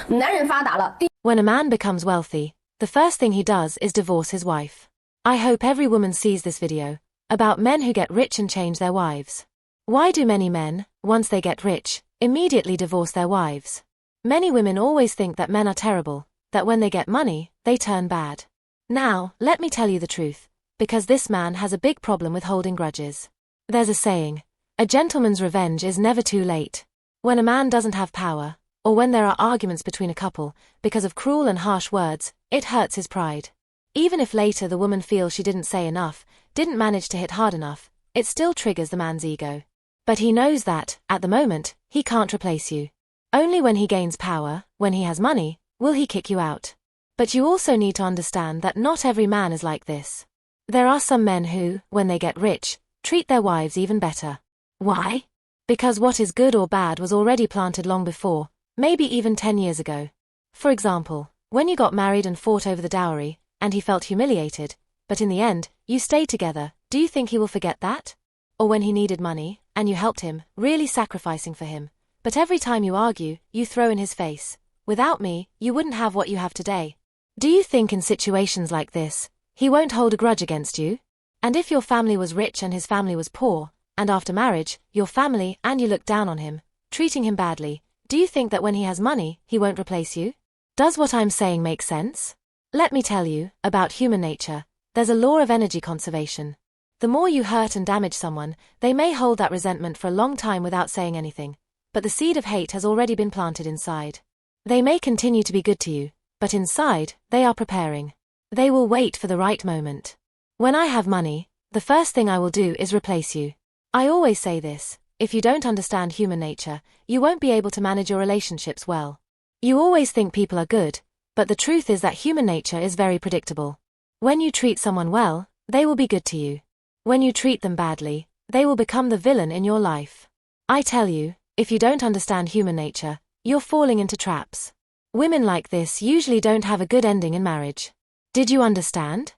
男人发达了， When a man becomes wealthy, the first thing he does is divorce his wife. I hope every woman sees this video about men who get rich and change their wives. Why do many men, once they get rich, immediately divorce their wives? Many women always think that men are terrible, that when they get money, they turn bad. Now, let me tell you the truth, because this man has a big problem with holding grudges. There's a saying, a gentleman's revenge is never too late. When a man doesn't have power, or when there are arguments between a couple, because of cruel and harsh words, it hurts his pride. Even if later the woman feels she didn't say enough, didn't manage to hit hard enough, it still triggers the man's ego. But he knows that, at the moment, he can't replace you. Only when he gains power, when he has money, will he kick you out. But you also need to understand that not every man is like this. There are some men who, when they get rich, treat their wives even better. Why? Because what is good or bad was already planted long before, maybe even 10 years ago. For example, when you got married and fought over the dowry, and he felt humiliated, but in the end, you stayed together, do you think he will forget that? Or when he needed money, and you helped him, really sacrificing for him, but every time you argue, you throw in his face, without me, you wouldn't have what you have today. Do you think in situations like this, he won't hold a grudge against you? And if your family was rich and his family was poor, and after marriage, your family and you look down on him, treating him badly, do you think that when he has money, he won't replace you? Does what I'm saying make sense? Let me tell you, about human nature, there's a law of energy conservation. The more you hurt and damage someone, they may hold that resentment for a long time without saying anything, but the seed of hate has already been planted inside. They may continue to be good to you, but inside, they are preparing. They will wait for the right moment. When I have money, the first thing I will do is replace you. I always say this, if you don't understand human nature, you won't be able to manage your relationships well. You always think people are good, but the truth is that human nature is very predictable. When you treat someone well, they will be good to you. When you treat them badly, they will become the villain in your life. I tell you, if you don't understand human nature, you're falling into traps. Women like this usually don't have a good ending in marriage. Did you understand?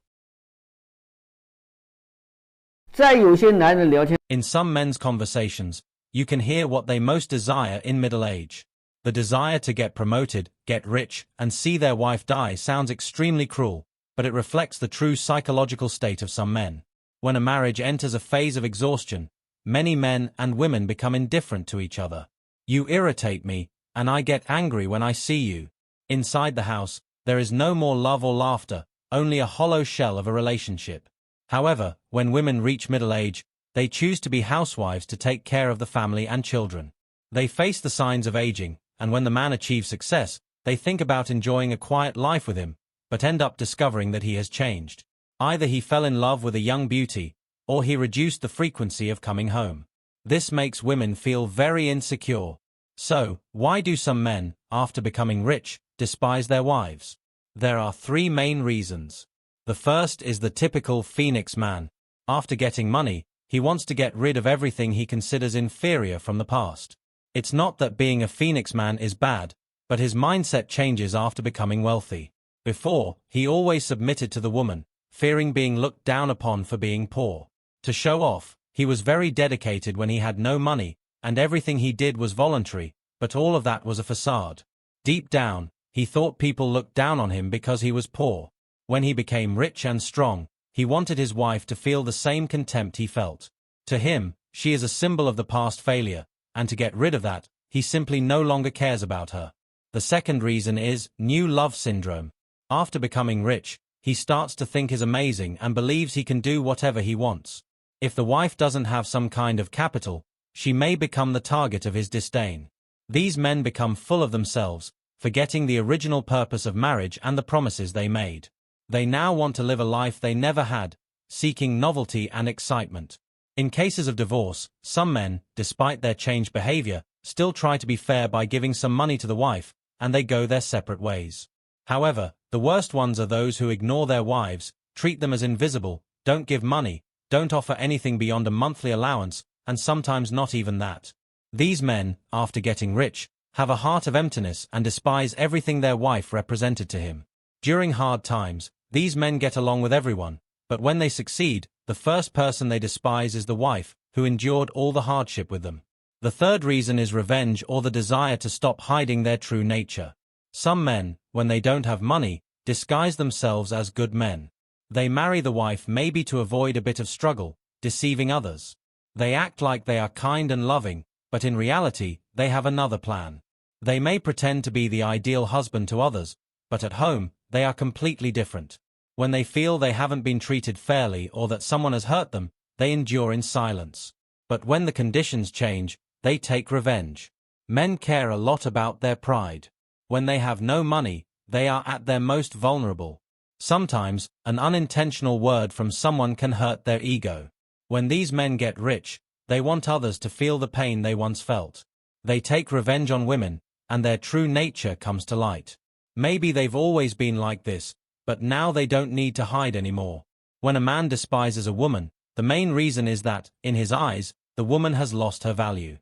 In some men's conversations, you can hear what they most desire in middle age. The desire to get promoted, get rich, and see their wife die sounds extremely cruel, but it reflects the true psychological state of some men. When a marriage enters a phase of exhaustion, many men and women become indifferent to each other. You irritate me, and I get angry when I see you. Inside the house, there is no more love or laughter, only a hollow shell of a relationship. However, when women reach middle age, they choose to be housewives to take care of the family and children. They face the signs of aging, and when the man achieves success, they think about enjoying a quiet life with him, but end up discovering that he has changed. Either he fell in love with a young beauty, or he reduced the frequency of coming home. This makes women feel very insecure. So, why do some men, after becoming rich, despise their wives? There are 3 main reasons. The first is the typical Phoenix man. After getting money, he wants to get rid of everything he considers inferior from the past. It's not that being a Phoenix man is bad, but his mindset changes after becoming wealthy. Before, he always submitted to the woman, fearing being looked down upon for being poor. To show off, he was very dedicated when he had no money, and everything he did was voluntary, but all of that was a facade. Deep down, he thought people looked down on him because he was poor. When he became rich and strong, he wanted his wife to feel the same contempt he felt. To him, she is a symbol of the past failure, and to get rid of that, he simply no longer cares about her. The second reason is new love syndrome. After becoming rich, he starts to think is amazing and believes he can do whatever he wants. If the wife doesn't have some kind of capital, she may become the target of his disdain. These men become full of themselves, forgetting the original purpose of marriage and the promises they made. They now want to live a life they never had, seeking novelty and excitement. In cases of divorce, some men, despite their changed behavior, still try to be fair by giving some money to the wife, and they go their separate ways. However, the worst ones are those who ignore their wives, treat them as invisible, don't give money, don't offer anything beyond a monthly allowance, and sometimes not even that. These men, after getting rich, have a heart of emptiness and despise everything their wife represented to him. During hard times, these men get along with everyone, but when they succeed, the first person they despise is the wife, who endured all the hardship with them. The third reason is revenge or the desire to stop hiding their true nature. Some men, when they don't have money, disguise themselves as good men. They marry the wife maybe to avoid a bit of struggle, deceiving others. They act like they are kind and loving, but in reality, they have another plan. They may pretend to be the ideal husband to others, but at home, they are completely different. When they feel they haven't been treated fairly or that someone has hurt them, they endure in silence. But when the conditions change, they take revenge. Men care a lot about their pride. When they have no money, they are at their most vulnerable. Sometimes, an unintentional word from someone can hurt their ego. When these men get rich, they want others to feel the pain they once felt. They take revenge on women, and their true nature comes to light. Maybe they've always been like this, but now they don't need to hide anymore. When a man despises a woman, the main reason is that, in his eyes, the woman has lost her value.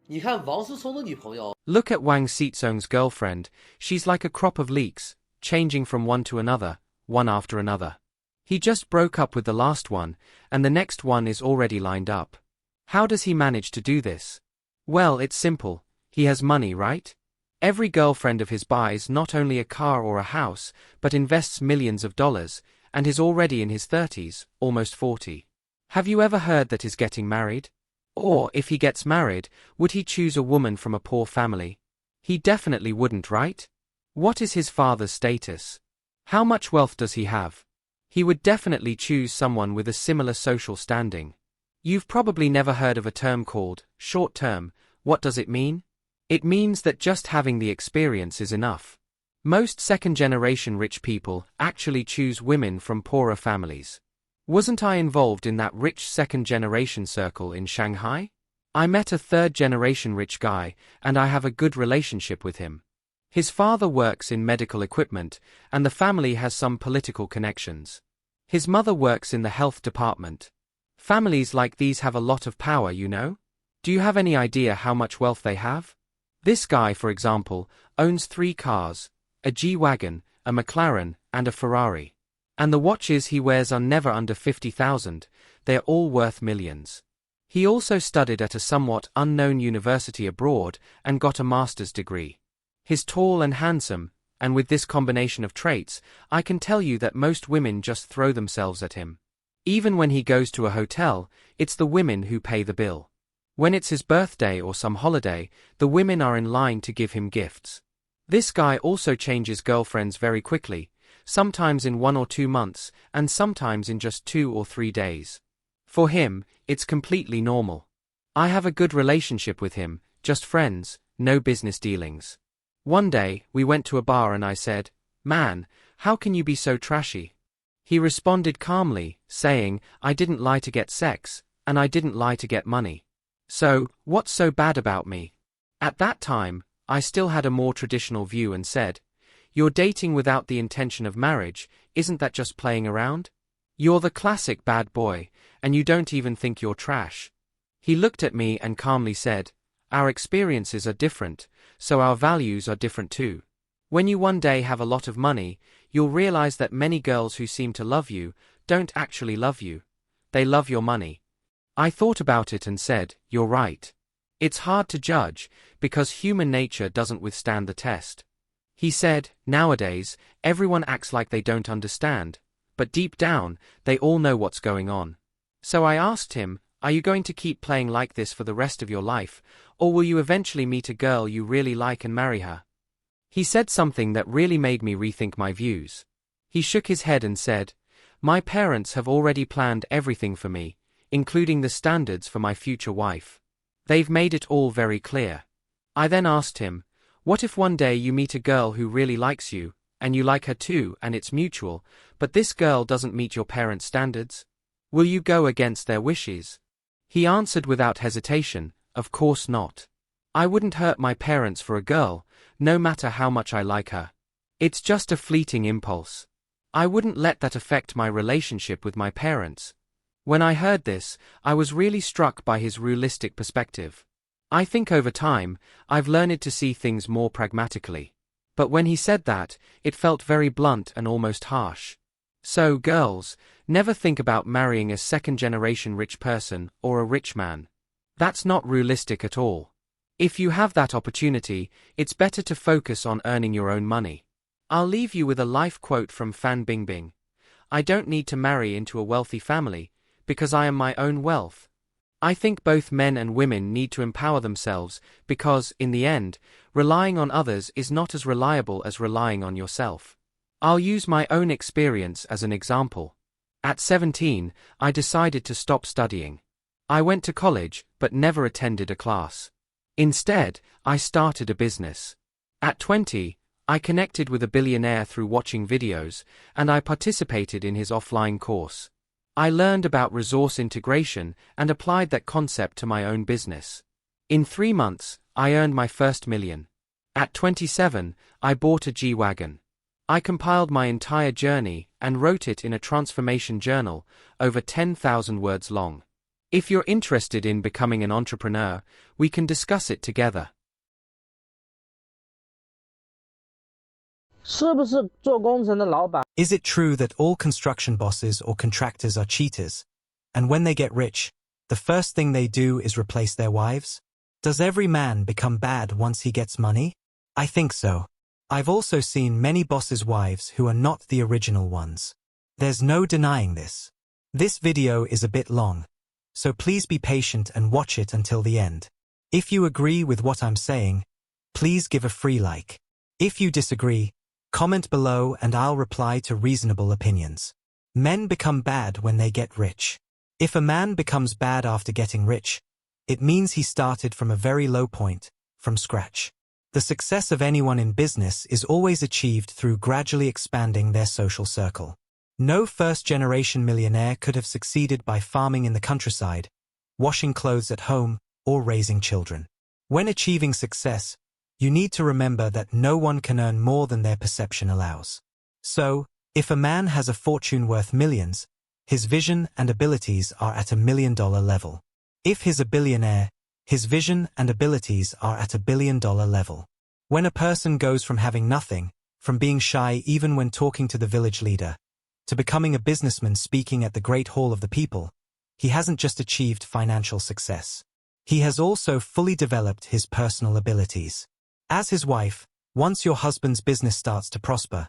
你看王思聪的女朋友 Look at Wang Xizong's girlfriend. She's like a crop of leeks, changing from one to another, one after another. He just broke up with the last one, and the next one is already lined up. How does he manage to do this? Well, it's simple. He has money, right? Every girlfriend of his buys not only a car or a house, but invests millions of dollars, and is already in his 30s, almost 40. Have you ever heard that he's getting married? Or, if he gets married, would he choose a woman from a poor family? He definitely wouldn't, right? What is his father's status? How much wealth does he have? He would definitely choose someone with a similar social standing. You've probably never heard of a term called short term. What does it mean? It means that just having the experience is enough. Most second-generation rich people actually choose women from poorer families. Wasn't I involved in that rich second-generation circle in Shanghai? I met a third-generation rich guy, and I have a good relationship with him. His father works in medical equipment, and the family has some political connections. His mother works in the health department. Families like these have a lot of power, you know? Do you have any idea how much wealth they have? This guy, for example, owns 3 cars, a G-Wagon, a McLaren, and a Ferrari. And the watches he wears are never under 50,000, they are all worth millions. He also studied at a somewhat unknown university abroad and got a master's degree. He's tall and handsome, and with this combination of traits, I can tell you that most women just throw themselves at him. Even when he goes to a hotel, it's the women who pay the bill. When it's his birthday or some holiday, the women are in line to give him gifts. This guy also changes girlfriends very quickly, sometimes in 1 or 2 months, and sometimes in just 2 or 3 days. For him, it's completely normal. I have a good relationship with him, just friends, no business dealings. One day, we went to a bar and I said, "Man, how can you be so trashy?" He responded calmly, saying, "I didn't lie to get sex, and I didn't lie to get money. So, what's so bad about me?" At that time, I still had a more traditional view and said, "You're dating without the intention of marriage, isn't that just playing around? You're the classic bad boy, and you don't even think you're trash." He looked at me and calmly said, "Our experiences are different, so our values are different too. When you one day have a lot of money, you'll realize that many girls who seem to love you don't actually love you. They love your money." I thought about it and said, "You're right. It's hard to judge, because human nature doesn't withstand the test." He said, "Nowadays, everyone acts like they don't understand, but deep down, they all know what's going on." So I asked him, "Are you going to keep playing like this for the rest of your life, or will you eventually meet a girl you really like and marry her?" He said something that really made me rethink my views. He shook his head and said, "My parents have already planned everything for me, including the standards for my future wife. They've made it all very clear." I then asked him, "What if one day you meet a girl who really likes you, and you like her too and it's mutual, but this girl doesn't meet your parents' standards? Will you go against their wishes?" He answered without hesitation, "Of course not. I wouldn't hurt my parents for a girl, no matter how much I like her. It's just a fleeting impulse. I wouldn't let that affect my relationship with my parents." When I heard this, I was really struck by his realistic perspective. I think over time, I've learned to see things more pragmatically. But when he said that, it felt very blunt and almost harsh. So, girls, never think about marrying a second-generation rich person or a rich man. That's not realistic at all. If you have that opportunity, it's better to focus on earning your own money. I'll leave you with a life quote from Fan Bingbing. I don't need to marry into a wealthy family, because I am my own wealth. I think both men and women need to empower themselves because, in the end, relying on others is not as reliable as relying on yourself. I'll use my own experience as an example. At 17, I decided to stop studying. I went to college, but never attended a class. Instead, I started a business. At 20, I connected with a billionaire through watching videos, and I participated in his offline course. I learned about resource integration and applied that concept to my own business. In 3 months, I earned my first million. At 27, I bought a G-Wagon. I compiled my entire journey and wrote it in a transformation journal, over 10,000 words long. If you're interested in becoming an entrepreneur, we can discuss it together. 是不是做工程的老板 Is it true that all construction bosses or contractors are cheaters, and when they get rich, the first thing they do is replace their wives? Does every man become bad once he gets money? I think so. I've also seen many bosses' wives who are not the original ones. There's no denying this. This video is a bit long, so please be patient and watch it until the end. If you agree with what I'm saying, please give a free like. If you disagree, comment below and I'll reply to reasonable opinions. Men become bad when they get rich. If a man becomes bad after getting rich, it means he started from a very low point, from scratch. The success of anyone in business is always achieved through gradually expanding their social circle. No first-generation millionaire could have succeeded by farming in the countryside, washing clothes at home, or raising children. When achieving success, you need to remember that no one can earn more than their perception allows. So, if a man has a fortune worth millions, his vision and abilities are at $1 million level. If he's a billionaire, his vision and abilities are at $1 billion level. When a person goes from having nothing, from being shy even when talking to the village leader, to becoming a businessman speaking at the great hall of the people, he hasn't just achieved financial success. He has also fully developed his personal abilities. As his wife, once your husband's business starts to prosper,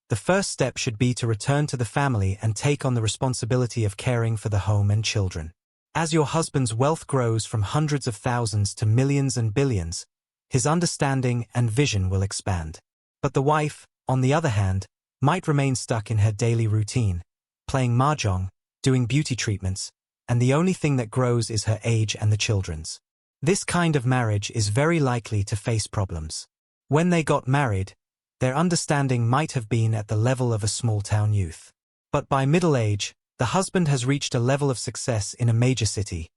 the first step should be to return to the family and take on the responsibility of caring for the home and children. As your husband's wealth grows from hundreds of thousands to millions and billions, his understanding and vision will expand. But the wife, on the other hand, might remain stuck in her daily routine, playing mahjong, doing beauty treatments, and the only thing that grows is her age and the children's. This kind of marriage is very likely to face problems. When they got married, their understanding might have been at the level of a small-town youth. But by middle age, the husband has reached a level of success in a major city,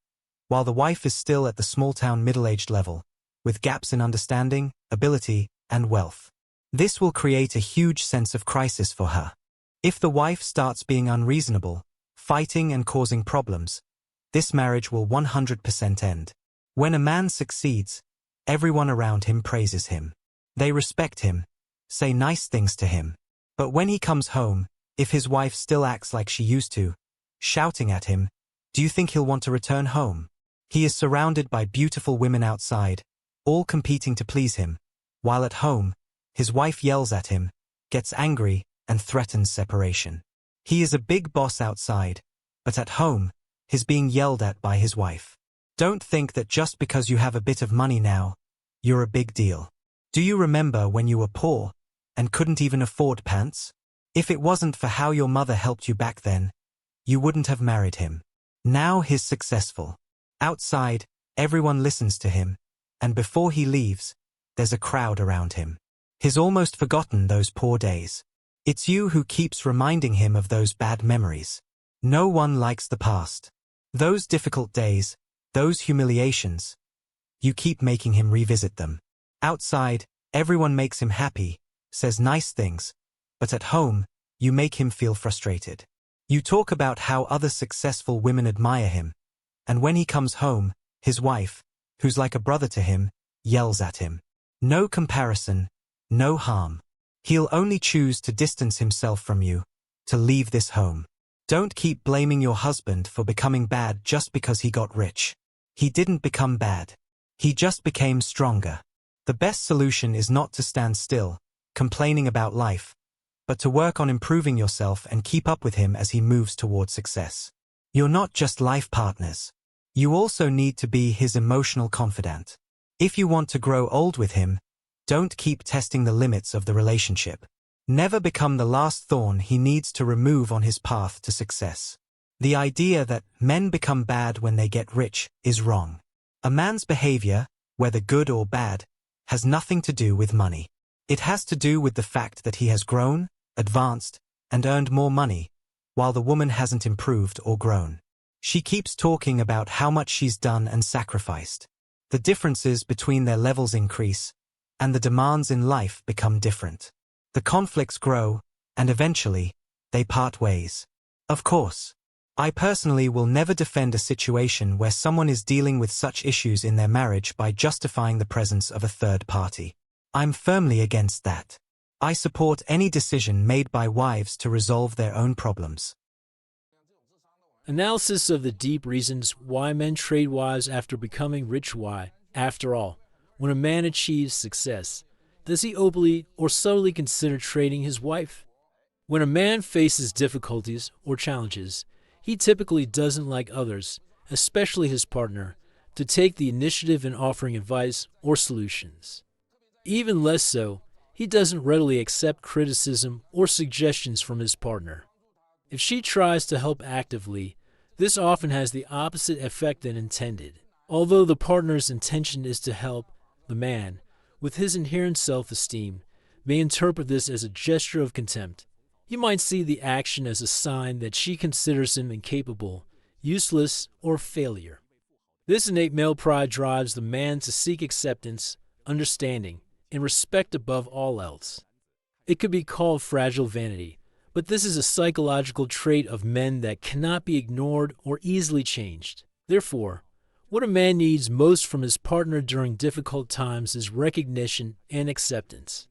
while the wife is still at the small-town middle-aged level, with gaps in understanding, ability, and wealth. This will create a huge sense of crisis for her. If the wife starts being unreasonable, fighting and causing problems, this marriage will 100% end. When a man succeeds, everyone around him praises him. They respect him, say nice things to him. But when he comes home, if his wife still acts like she used to, shouting at him, do you think he'll want to return home? He is surrounded by beautiful women outside, all competing to please him, while at home, his wife yells at him, gets angry, and threatens separation. He is a big boss outside, but at home, he's being yelled at by his wife. Don't think that just because you have a bit of money now, you're a big deal. Do you remember when you were poor and couldn't even afford pants? If it wasn't for how your mother helped you back then, you wouldn't have married him. Now he's successful. Outside, everyone listens to him, and before he leaves, there's a crowd around him. He's almost forgotten those poor days. It's you who keeps reminding him of those bad memories. No one likes the past. Those difficult days, those humiliations. You keep making him revisit them. Outside, everyone makes him happy, says nice things, but at home, you make him feel frustrated. You talk about how other successful women admire him, and when he comes home, his wife, who's like a brother to him, yells at him. No comparison, no harm. He'll only choose to distance himself from you, to leave this home. Don't keep blaming your husband for becoming bad just because he got rich. He didn't become bad. He just became stronger. The best solution is not to stand still, complaining about life, but to work on improving yourself and keep up with him as he moves toward success. You're not just life partners. You also need to be his emotional confidant. If you want to grow old with him, don't keep testing the limits of the relationship. Never become the last thorn he needs to remove on his path to success. The idea that men become bad when they get rich is wrong. A man's behavior, whether good or bad, has nothing to do with money. It has to do with the fact that he has grown, advanced, and earned more money, while the woman hasn't improved or grown. She keeps talking about how much she's done and sacrificed. The differences between their levels increase, and the demands in life become different. The conflicts grow, and eventually, they part ways. Of course, I personally will never defend a situation where someone is dealing with such issues in their marriage by justifying the presence of a third party. I'm firmly against that. I support any decision made by wives to resolve their own problems. Analysis of the deep reasons why men trade wives after becoming rich. Why, after all, when a man achieves success, does he openly or subtly consider trading his wife? When a man faces difficulties or challenges, he typically doesn't like others, especially his partner, to take the initiative in offering advice or solutions. Even less so, he doesn't readily accept criticism or suggestions from his partner. If she tries to help actively, this often has the opposite effect than intended. Although the partner's intention is to help, the man, with his inherent self-esteem, may interpret this as a gesture of contempt. He might see the action as a sign that she considers him incapable, useless, or failure. This innate male pride drives the man to seek acceptance, understanding, and respect above all else. It could be called fragile vanity, but this is a psychological trait of men that cannot be ignored or easily changed. Therefore, what a man needs most from his partner during difficult times is recognition and acceptance.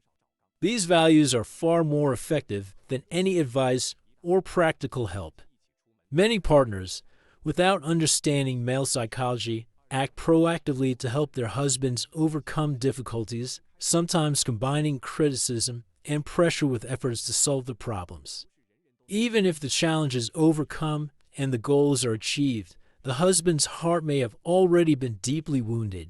These values are far more effective than any advice or practical help. Many partners, without understanding male psychology, act proactively to help their husbands overcome difficulties, sometimes combining criticism and pressure with efforts to solve the problems. Even if the challenge is overcome and the goals are achieved, the husband's heart may have already been deeply wounded.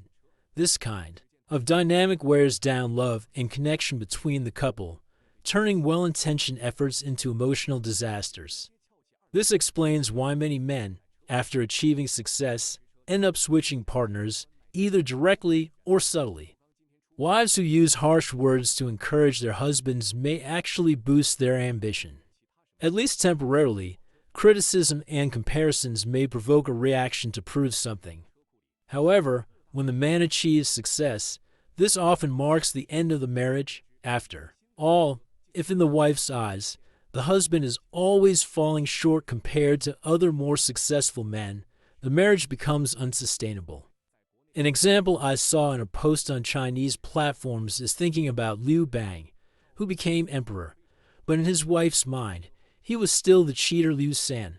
This kind of dynamic wears down love and connection between the couple, turning well-intentioned efforts into emotional disasters. This explains why many men, after achieving success, end up switching partners, either directly or subtly. Wives who use harsh words to encourage their husbands may actually boost their ambition. At least temporarily, criticism and comparisons may provoke a reaction to prove something. However, when the man achieves success, this often marks the end of the marriage. After all, if in the wife's eyes, the husband is always falling short compared to other more successful men, the marriage becomes unsustainable. An example I saw in a post on Chinese platforms is thinking about Liu Bang, who became emperor, but in his wife's mind, he was still the cheater Liu San.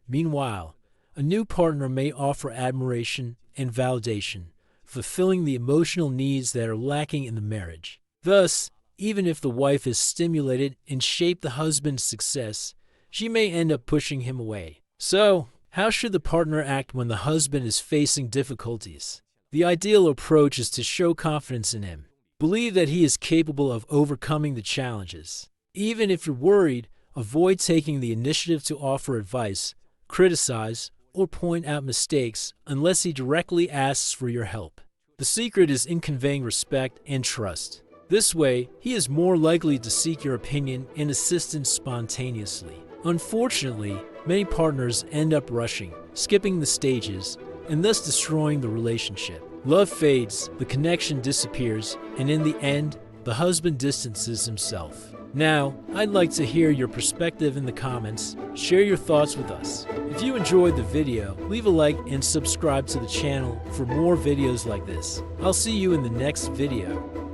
Meanwhile, a new partner may offer admiration and validation, fulfilling the emotional needs that are lacking in the marriage. Thus, even if the wife has stimulated and shaped the husband's success, she may end up pushing him away. So, how should the partner act when the husband is facing difficulties? The ideal approach is to show confidence in him. Believe that he is capable of overcoming the challenges. Even if you're worried, avoid taking the initiative to offer advice, criticize, or point out mistakes unless he directly asks for your help. The secret is in conveying respect and trust. This way, he is more likely to seek your opinion and assistance spontaneously. Unfortunately, many partners end up rushing, skipping the stages, and thus destroying the relationship. Love fades, the connection disappears, and in the end, the husband distances himself. Now, I'd like to hear your perspective in the comments. Share your thoughts with us. If you enjoyed the video, leave a like and subscribe to the channel for more videos like this. I'll see you in the next video.